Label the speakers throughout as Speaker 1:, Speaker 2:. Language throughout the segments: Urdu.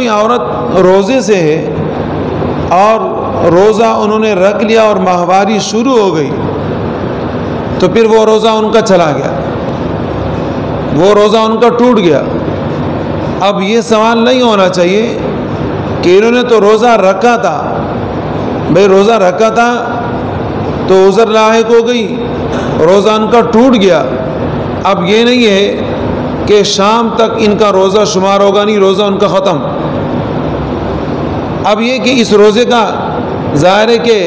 Speaker 1: کوئی عورت روزے سے ہے اور روزہ انہوں نے رکھ لیا اور ماہواری شروع ہو گئی تو پھر وہ روزہ ان کا چلا گیا، وہ روزہ ان کا ٹوٹ گیا۔ اب یہ سوال نہیں ہونا چاہیے کہ انہوں نے تو روزہ رکھا تھا، بھئی روزہ رکھا تھا تو عذر لاحق ہو گئی، روزہ ان کا ٹوٹ گیا۔ اب یہ نہیں ہے کہ شام تک ان کا روزہ شمار ہوگا، نہیں، روزہ ان کا ختم۔ اب یہ کہ اس روزے کا ظاہر ہے کہ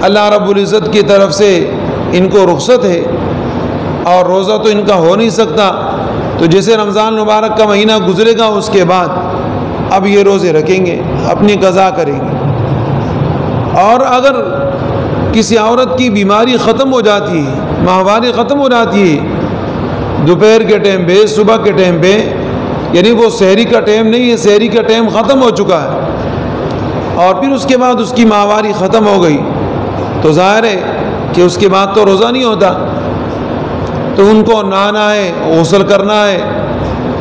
Speaker 1: اللہ رب العزت کی طرف سے ان کو رخصت ہے اور روزہ تو ان کا ہو نہیں سکتا، تو جیسے رمضان مبارک کا مہینہ گزرے گا اس کے بعد اب یہ روزے رکھیں گے، اپنی قضا کریں گے۔ اور اگر کسی عورت کی بیماری ختم ہو جاتی ہے، ماہواری ختم ہو جاتی ہے دوپہر کے ٹائم پہ، صبح کے ٹائم پہ، یعنی وہ سحری کا ٹائم نہیں ہے، سحری کا ٹائم ختم ہو چکا ہے اور پھر اس کے بعد اس کی ماہواری ختم ہو گئی تو ظاہر ہے کہ اس کے بعد تو روزہ نہیں ہوتا، تو ان کو نہانا ہے، غسل کرنا ہے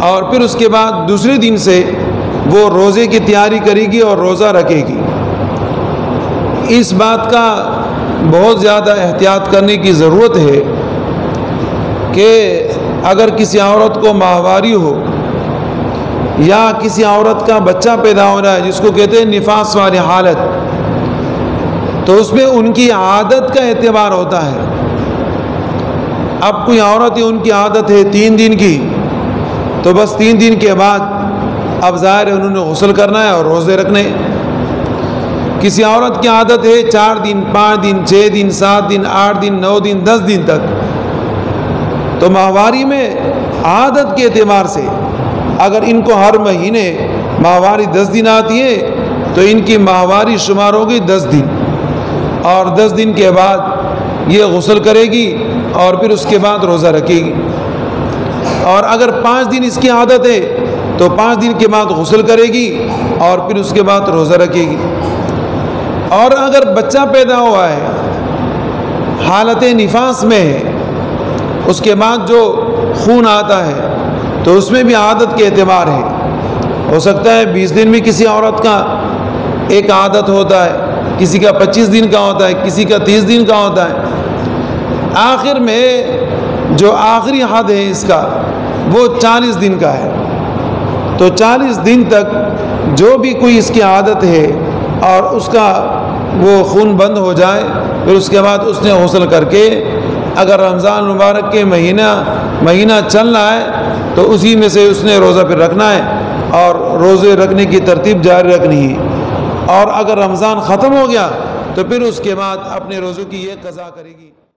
Speaker 1: اور پھر اس کے بعد دوسرے دن سے وہ روزے کی تیاری کرے گی اور روزہ رکھے گی۔ اس بات کا بہت زیادہ احتیاط کرنے کی ضرورت ہے کہ اگر کسی عورت کو ماہواری ہو یا کسی عورت کا بچہ پیدا ہو رہا ہے جس کو کہتے ہیں نفاس والی حالت، تو اس میں ان کی عادت کا اعتبار ہوتا ہے۔ اب کوئی عورت ہے ان کی عادت ہے 3 دن کی، تو بس 3 دن کے بعد اب ظاہر ہے انہوں نے غسل کرنا ہے اور روزے رکھنے۔ کسی عورت کی عادت ہے 4 دن، 5 دن، 6 دن، 7 دن، 8 دن، 9 دن، 10 دن تک، تو ماہواری میں عادت کے اعتبار سے اگر ان کو ہر مہینے ماہواری 10 دن آتی ہے تو ان کی ماہواری شمار ہوگی 10 دن، اور 10 دن کے بعد یہ غسل کرے گی اور پھر اس کے بعد روزہ رکھے گی۔ اور اگر 5 دن اس کی عادت ہے تو 5 دن کے بعد غسل کرے گی اور پھر اس کے بعد روزہ رکھے گی۔ اور اگر بچہ پیدا ہوا ہے حالت نفاس میں ہے، اس کے بعد جو خون آتا ہے تو اس میں بھی عادت کے اعتبار ہے، ہو سکتا ہے 20 دن میں کسی عورت کا ایک عادت ہوتا ہے، کسی کا 25 دن کا ہوتا ہے، کسی کا 30 دن کا ہوتا ہے۔ آخر میں جو آخری حد ہے اس کا وہ 40 دن کا ہے، تو 40 دن تک جو بھی کوئی اس کی عادت ہے اور اس کا وہ خون بند ہو جائے، پھر اس کے بعد اس نے غسل کر کے اگر رمضان مبارک کے مہینہ چل رہا ہے تو اسی میں سے اس نے روزہ پھر رکھنا ہے اور روزے رکھنے کی ترتیب جاری رکھنی ہے۔ اور اگر رمضان ختم ہو گیا تو پھر اس کے بعد اپنے روزوں کی یہ قضا کرے گی۔